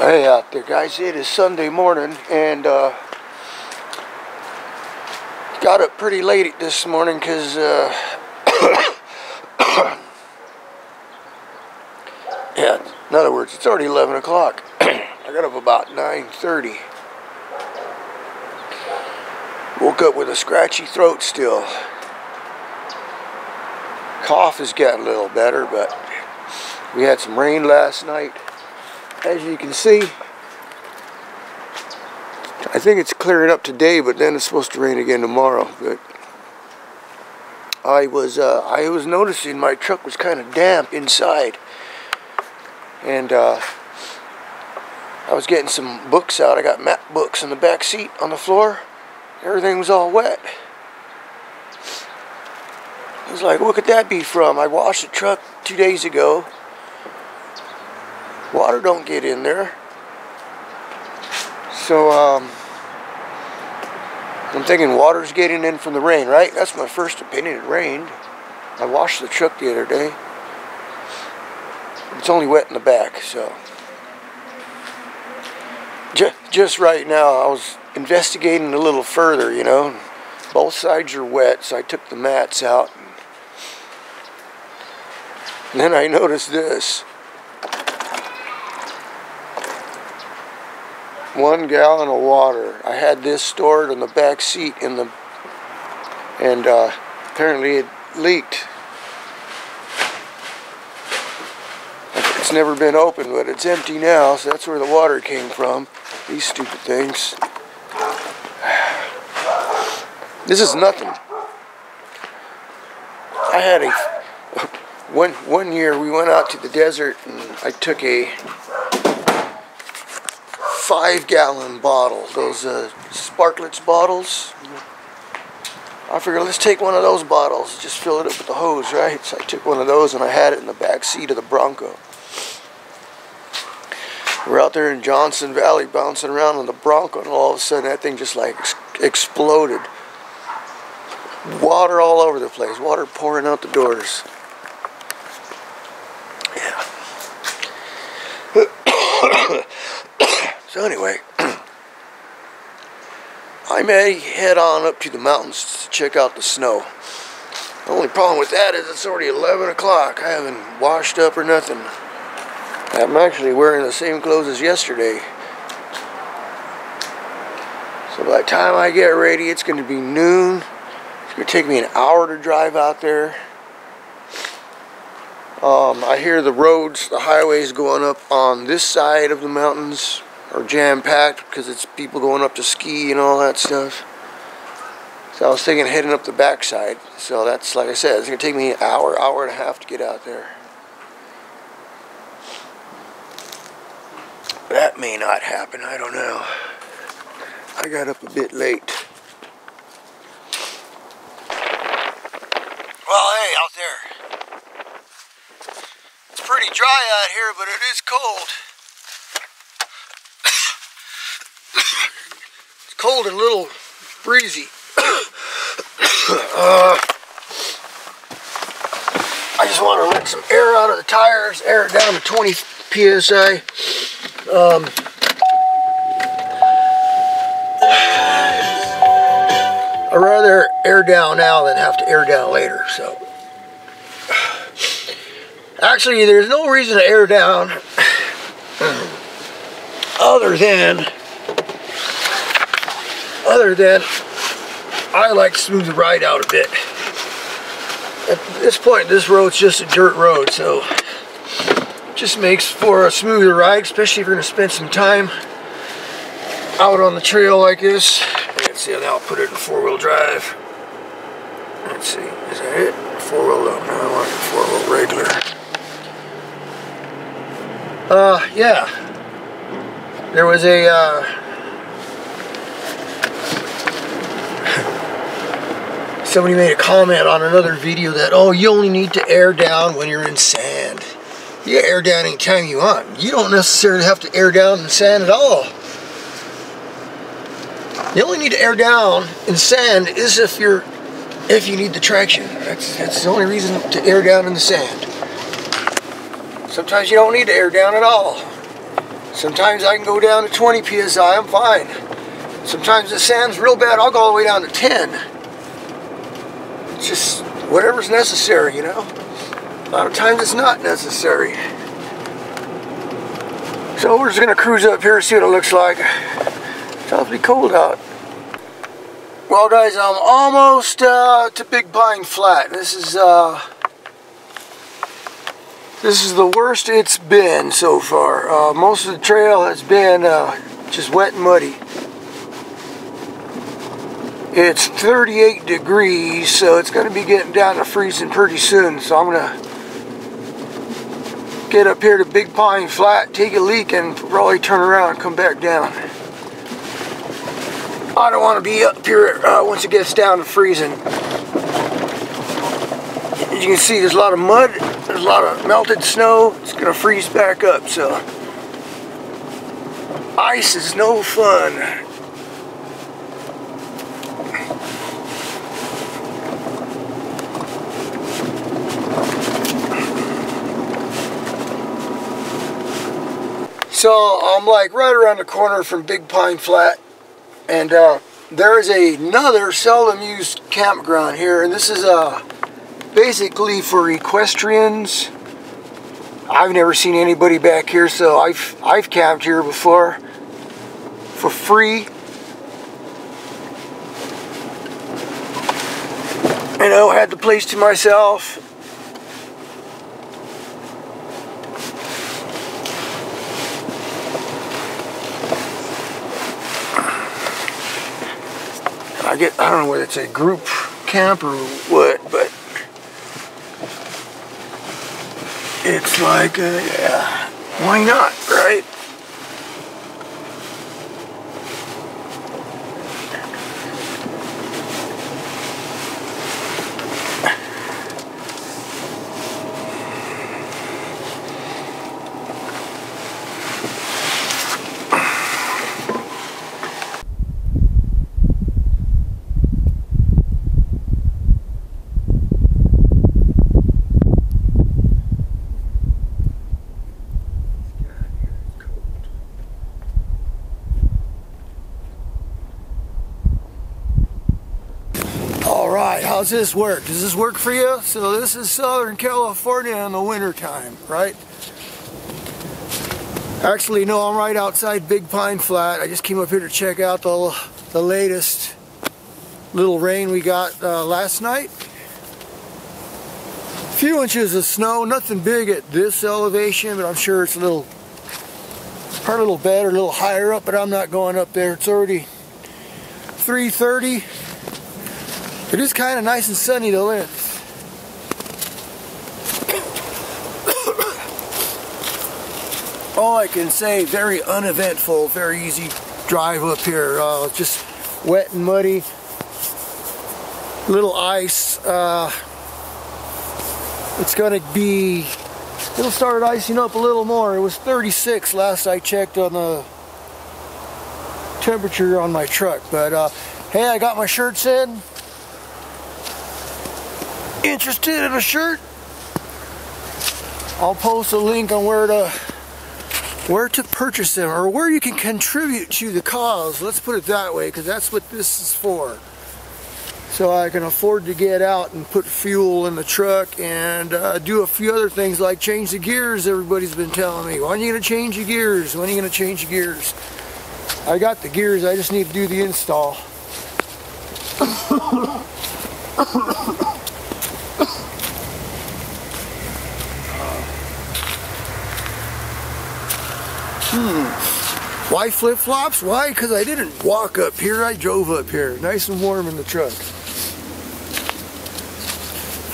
Hey out there, guys. It is Sunday morning, and got up pretty late this morning because yeah, in other words, it's already 11 o'clock. I got up about 9:30. Woke up with a scratchy throat still. Cough is getting a little better, but we had some rain last night. As you can see, I think it's clearing up today, but then it's supposed to rain again tomorrow. But I was noticing my truck was kind of damp inside, and I was getting some books out. I got map books in the back seat on the floor. Everything was all wet. I was like, what could that be from? I washed the truck 2 days ago. Water don't get in there. So I'm thinking water's getting in from the rain, right? That's my first opinion. It rained. I washed the truck the other day. It's only wet in the back, so. Just right now, I was investigating a little further, you know. Both sides are wet, so I took the mats out. And then I noticed this. 1 gallon of water. I had this stored in the back seat and apparently it leaked. It's never been opened, but it's empty now, so that's where the water came from. These stupid things. This is nothing. I had one year we went out to the desert and I took a 5-gallon bottle, those Sparklets bottles. I figured, let's take one of those bottles, just fill it up with the hose, right? So I took one of those and I had it in the back seat of the Bronco. We're out there in Johnson Valley bouncing around on the Bronco, and all of a sudden that thing just like exploded. Water all over the place, water pouring out the doors. Yeah. So anyway, I may head on up to the mountains to check out the snow. The only problem with that is it's already 11 o'clock. I haven't washed up or nothing. I'm actually wearing the same clothes as yesterday. So by the time I get ready, it's going to be noon. It's going to take me an hour to drive out there. I hear the roads, the highways going up on this side of the mountains are jam-packed because it's people going up to ski and all that stuff. So I was thinking heading up the backside. So that's, like I said, it's going to take me an hour, hour and a half to get out there. That may not happen, I don't know. I got up a bit late. Well, hey, out there. It's pretty dry out here, but it is cold. It's cold and a little breezy. I just want to let some air out of the tires, air it down to 20 psi. I'd rather air down now than have to air down later, so. Actually, there's no reason to air down other than I like to smooth the ride out a bit. At this point, this road's just a dirt road, so just makes for a smoother ride, especially if you're going to spend some time out on the trail like this. Let's see, now I'll put it in 4-wheel drive. Let's see, is that it? 4-wheel, no, I want it 4-wheel regular. Yeah. There was a, somebody made a comment on another video that, oh, you only need to air down when you're in sand. You air down anytime you want. You don't necessarily have to air down in sand at all. You only need to air down in sand is if you need the traction. That's the only reason to air down in the sand. Sometimes you don't need to air down at all. Sometimes I can go down to 20 psi, I'm fine. Sometimes the sand's real bad, I'll go all the way down to 10. It's just whatever's necessary, you know. A lot of times it's not necessary. So we're just gonna cruise up here, see what it looks like. It's awfully cold out. Well guys, I'm almost to Big Pine Flat. This is the worst it's been so far. Most of the trail has been just wet and muddy. It's 38 degrees, so it's going to be getting down to freezing pretty soon. So I'm going to get up here to Big Pine Flat, take a leak, and probably turn around and come back down. I don't want to be up here once it gets down to freezing. As you can see, there's a lot of mud, there's a lot of melted snow. It's going to freeze back up, so ice is no fun. So I'm like right around the corner from Big Pine Flat, and there is another seldom used campground here, and this is basically for equestrians. I've never seen anybody back here, so I've camped here before for free. You know, had the place to myself. I don't know whether it's a group camp or what, but it's like, yeah, why not, right? How's this work? Does this work for you? So this is Southern California in the winter time, right? Actually, no, I'm right outside Big Pine Flat. I just came up here to check out the latest little rain we got last night. A few inches of snow, nothing big at this elevation, but I'm sure it's probably a little better, a little higher up, but I'm not going up there. It's already 3:30. It is kind of nice and sunny though, isn't it? All I can say, very uneventful, very easy drive up here. Just wet and muddy, little ice. It'll start icing up a little more. It was 36 last I checked on the temperature on my truck. But hey, I got my shirts in. Interested in a shirt? I'll post a link on where to purchase them, or where you can contribute to the cause. Let's put it that way, because that's what this is for. So I can afford to get out and put fuel in the truck and do a few other things like change the gears. Everybody's been telling me, when are you going to change your gears? When are you going to change your gears? I got the gears, I just need to do the install. Why flip-flops? Why? Because I didn't walk up here, I drove up here. Nice and warm in the truck.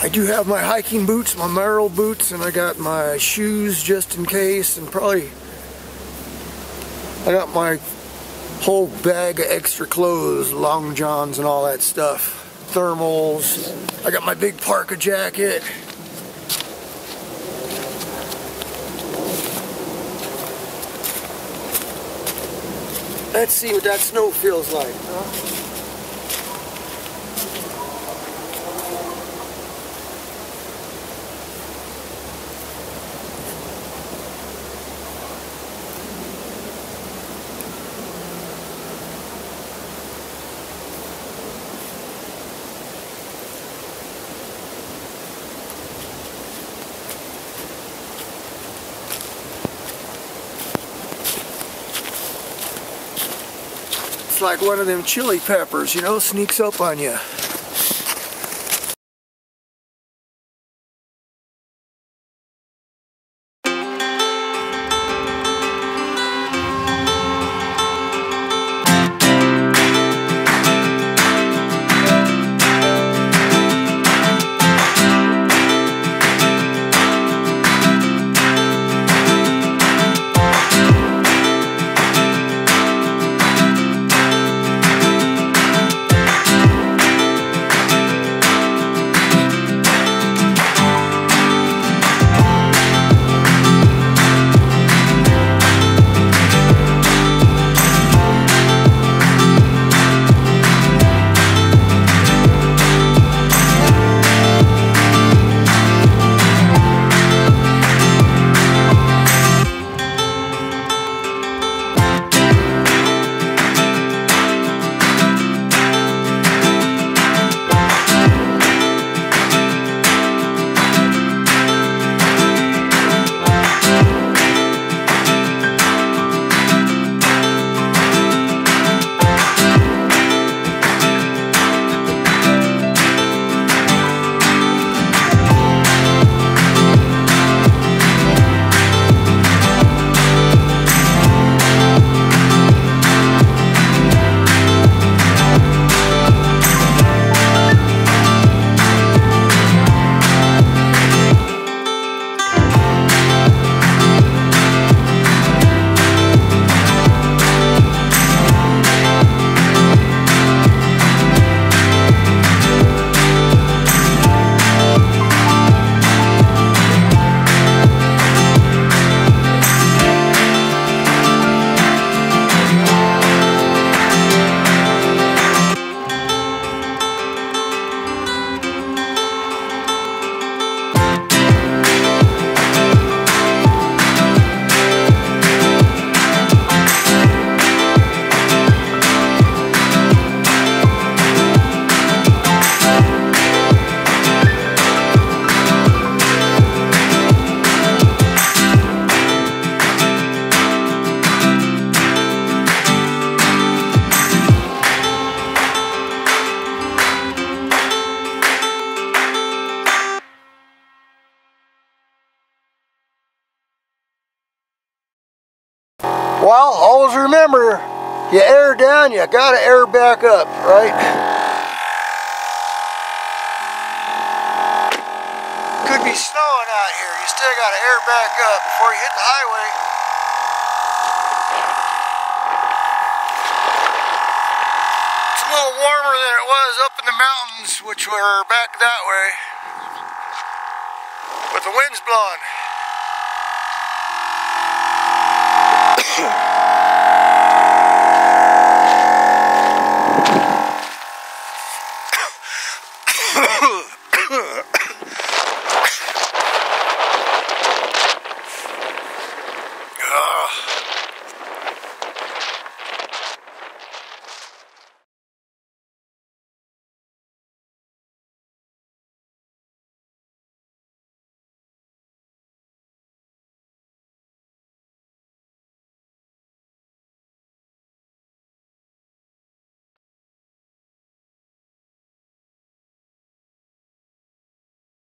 I do have my hiking boots, my Merrill boots, and I got my shoes just in case, and probably I got my whole bag of extra clothes, long johns and all that stuff. Thermals. I got my big parka jacket. Let's see what that snow feels like, huh? It's like one of them chili peppers, you know, sneaks up on you. Well, always remember, you air down, you gotta air back up, right? Could be snowing out here, you still gotta air back up before you hit the highway. It's a little warmer than it was up in the mountains, which were back that way. But the wind's blowing.